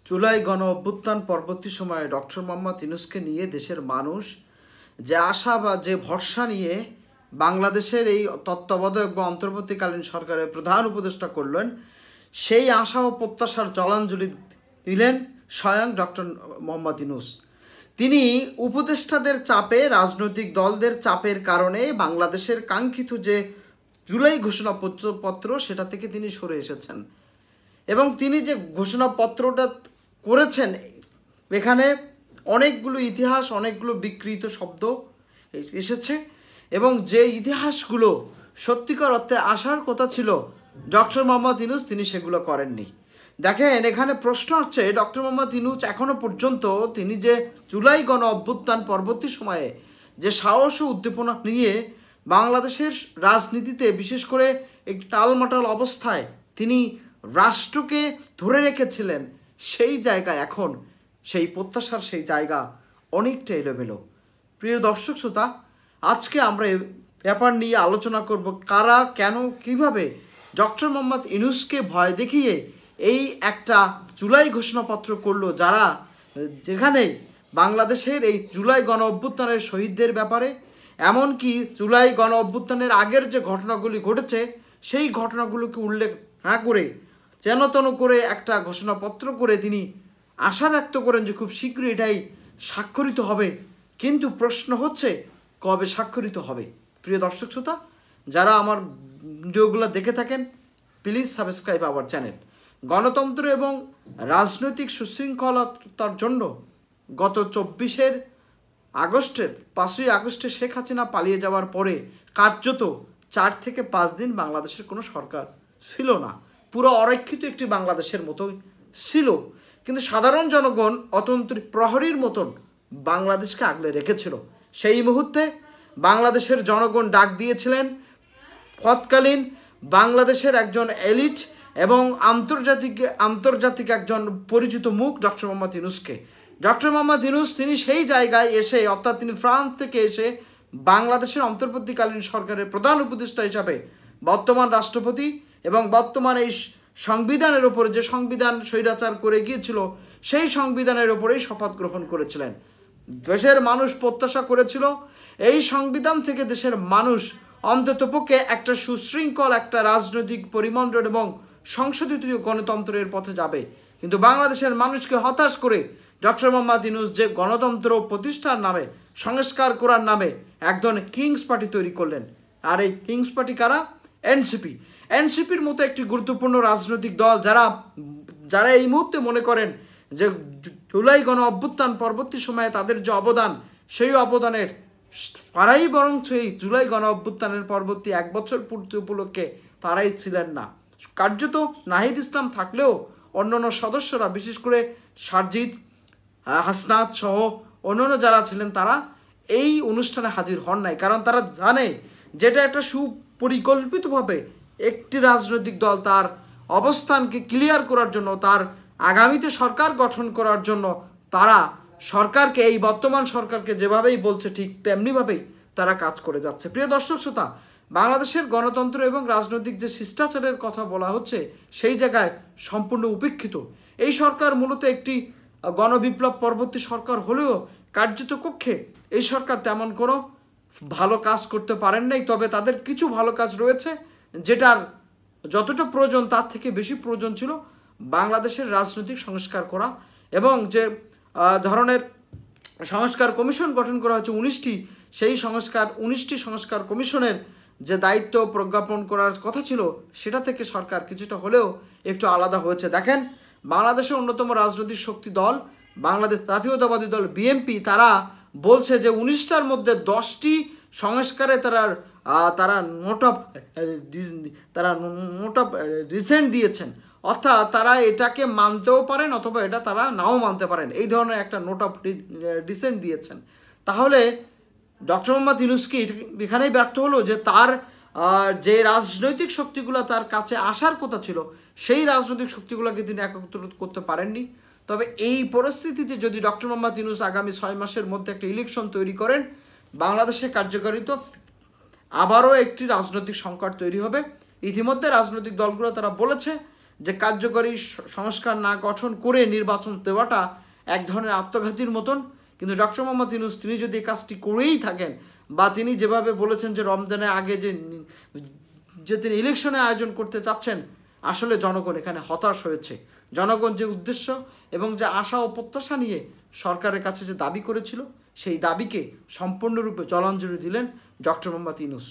জুলাই গণ অভ্যুত্থান পরবর্তী সময়ে ডক্টর মোহাম্মদ ইউনূসকে নিয়ে দেশের মানুষ যে আশা বা যে ভরসা নিয়ে বাংলাদেশের এই তত্ত্বাবধায়ক বা অন্তর্বর্তীকালীন সরকারের প্রধান উপদেষ্টা করলেন, সেই আশা ও প্রত্যাশার জলাঞ্জলি দিলেন স্বয়ং ডক্টর মোহাম্মদ ইউনূস। তিনি উপদেষ্টাদের চাপে, রাজনৈতিক দলদের চাপের কারণে বাংলাদেশের কাঙ্ক্ষিত যে জুলাই ঘোষণাপত্র সেটা থেকে তিনি সরে এসেছেন এবং তিনি যে ঘোষণাপত্রটা করেছেন এখানে অনেকগুলো ইতিহাস, অনেকগুলো বিকৃত শব্দ এসেছে এবং যে ইতিহাসগুলো সত্যিকার অর্থে আসার কথা ছিল ডক্টর মোহাম্মদ ইউনূস তিনি সেগুলো করেননি। দেখেন, এখানে প্রশ্ন হচ্ছে ডক্টর মোহাম্মদ ইউনূস এখনও পর্যন্ত তিনি যে জুলাই গণ অভ্যুত্থান পরবর্তী সময়ে যে সাহস ও উদ্দীপনা নিয়ে বাংলাদেশের রাজনীতিতে বিশেষ করে একটি টালমাটাল অবস্থায় তিনি রাষ্ট্রকে ধরে রেখেছিলেন, সেই জায়গায় এখন সেই প্রত্যাশার সেই জায়গা অনেকটা এলোমেলো। প্রিয় দর্শক শ্রোতা, আজকে আমরা এই ব্যাপার নিয়ে আলোচনা করব, কারা কেন কিভাবে ডক্টর মোহাম্মদ ইউনূসকে ভয় দেখিয়ে এই একটা জুলাই ঘোষণাপত্র করলো, যারা যেখানে বাংলাদেশের এই জুলাই গণ অভ্যুত্থানের শহীদদের ব্যাপারে, এমনকি জুলাই গণ অভ্যুত্থানের আগের যে ঘটনাগুলি ঘটেছে সেই ঘটনাগুলোকে উল্লেখ না করে যেন তেন করে একটা ঘোষণাপত্র করে তিনি আশা ব্যক্ত করেন যে খুব শীঘ্রই এটাই স্বাক্ষরিত হবে। কিন্তু প্রশ্ন হচ্ছে কবে স্বাক্ষরিত হবে। প্রিয় দর্শক শ্রোতা, যারা আমার ভিডিওগুলো দেখে থাকেন, প্লিজ সাবস্ক্রাইব আওয়ার চ্যানেল। গণতন্ত্র এবং রাজনৈতিক সুশৃঙ্খলতার জন্য গত 24 আগস্টের 5ই আগস্টে শেখ হাসিনা পালিয়ে যাওয়ার পরে কার্যত 4 থেকে 5 দিন বাংলাদেশের কোনো সরকার ছিল না, পুরো অরক্ষিত একটি বাংলাদেশের মতোই ছিল। কিন্তু সাধারণ জনগণ অতন্ত্রী প্রহরীর মতন বাংলাদেশকে আগলে রেখেছিল। সেই মুহূর্তে বাংলাদেশের জনগণ ডাক দিয়েছিলেন তৎকালীন বাংলাদেশের একজন এলিট এবং আন্তর্জাতিক একজন পরিচিত মুখ ডক্টর মোহাম্মদ ইউনূসকে। ডক্টর মোহাম্মদ ইউনূস তিনি সেই জায়গায় এসে, অর্থাৎ তিনি ফ্রান্স থেকে এসে বাংলাদেশের অন্তর্বর্তীকালীন সরকারের প্রধান উপদেষ্টা হিসাবে বর্তমান রাষ্ট্রপতি এবং বর্তমান এই সংবিধানের ওপরে যে সংবিধান স্বৈরাচার করে গিয়েছিল সেই সংবিধানের ওপরেই শপথ গ্রহণ করেছিলেন। দেশের মানুষ প্রত্যাশা করেছিল এই সংবিধান থেকে দেশের মানুষ অন্ততপক্ষে একটা সুশৃঙ্খল একটা রাজনৈতিক পরিমণ্ডল এবং সংশোধিত গণতন্ত্রের পথে যাবে। কিন্তু বাংলাদেশের মানুষকে হতাশ করে ডক্টর মোহাম্মদ ইউনূস যে গণতন্ত্র প্রতিষ্ঠার নামে, সংস্কার করার নামে একজন কিংস পার্টি তৈরি করলেন। আর এই কিংস পার্টি কারা? এনসিপির মতো একটি গুরুত্বপূর্ণ রাজনৈতিক দল, যারা এই মুহূর্তে মনে করেন যে জুলাই গণ অভ্যুত্থান পরবর্তী সময়ে তাদের যে অবদান, সেই অবদানের তারাই বরং সেই জুলাই গণ অভ্যুত্থানের পরবর্তী 1 বছর পূর্তি উপলক্ষে তারাই ছিলেন না। কার্যত নাহিদ ইসলাম থাকলেও অন্যান্য সদস্যরা, বিশেষ করে সারজিদ, হাসনাত সহ অন্যান্য যারা ছিলেন, তারা এই অনুষ্ঠানে হাজির হন নাই। কারণ তারা জানে যেটা একটা সুপরিকল্পিতভাবে একটি রাজনৈতিক দল তার অবস্থানকে ক্লিয়ার করার জন্য, তার আগামীতে সরকার গঠন করার জন্য তারা সরকারকে, এই বর্তমান সরকারকে যেভাবেই বলছে ঠিক তেমনিভাবেই তারা কাজ করে যাচ্ছে। প্রিয় দর্শক শ্রোতা, বাংলাদেশের গণতন্ত্র এবং রাজনৈতিক যে শিষ্টাচারের কথা বলা হচ্ছে সেই জায়গায় সম্পূর্ণ উপেক্ষিত। এই সরকার মূলত একটি গণবিপ্লব পরবর্তী সরকার হলেও কার্যত কক্ষে এই সরকার তেমন কোনো ভালো কাজ করতে পারেন নাই। তবে তাদের কিছু ভালো কাজ রয়েছে, যেটার যতটা প্রয়োজন তার থেকে বেশি প্রয়োজন ছিল বাংলাদেশের রাজনৈতিক সংস্কার করা এবং যে ধরনের সংস্কার কমিশন গঠন করা হয়েছে 19টি, সেই 19টি সংস্কার কমিশনের যে দায়িত্ব প্রজ্ঞাপন করার কথা ছিল সেটা থেকে সরকার কিছুটা হলেও একটু আলাদা হয়েছে। দেখেন, বাংলাদেশের অন্যতম রাজনৈতিক শক্তি দল বাংলাদেশ জাতীয়তাবাদী দল বিএনপি, তারা বলছে যে 19টার মধ্যে 10টি সংস্কারে তারা নোট অফ রিসেন্ট দিয়েছেন। অর্থাৎ তারা এটাকে মানতেও পারেন অথবা এটা তারা নাও মানতে পারেন, এই ধরনের একটা নোট অফ ডিসেন্ট দিয়েছেন। তাহলে ডক্টর মোহাম্মদ ইউনূসকে এখানেই ব্যর্থ হলো যে তার যে রাজনৈতিক শক্তিগুলো তার কাছে আসার কথা ছিল সেই রাজনৈতিক শক্তিগুলোকে তিনি একত্রিত করতে পারেননি। তবে এই পরিস্থিতিতে যদি ডক্টর মোহাম্মদ ইউনূস আগামী 6 মাসের মধ্যে একটা ইলেকশন তৈরি করেন, বাংলাদেশের কার্যকারিতা আবারও একটি রাজনৈতিক সংকট তৈরি হবে। ইতিমধ্যে রাজনৈতিক দলগুলো তারা বলেছে যে কার্যকরী সংস্কার না গঠন করে নির্বাচন দেওয়াটা এক ধরনের আত্মঘাতীর মতন। কিন্তু ডক্টর মোহাম্মদ ইউনূস তিনি যদি এই কাজটি করেই থাকেন, বা তিনি যেভাবে বলেছেন যে রমজানের আগে যে তিনি ইলেকশনে আয়োজন করতে চাচ্ছেন, আসলে জনগণ এখানে হতাশ হয়েছে। জনগণ যে উদ্দেশ্য এবং যে আশা ও প্রত্যাশা নিয়ে সরকারের কাছে যে দাবি করেছিল, সেই দাবিকে সম্পূর্ণরূপে জলাঞ্জলি দিলেন ডক্টর মোহাম্মদ ইউনূস।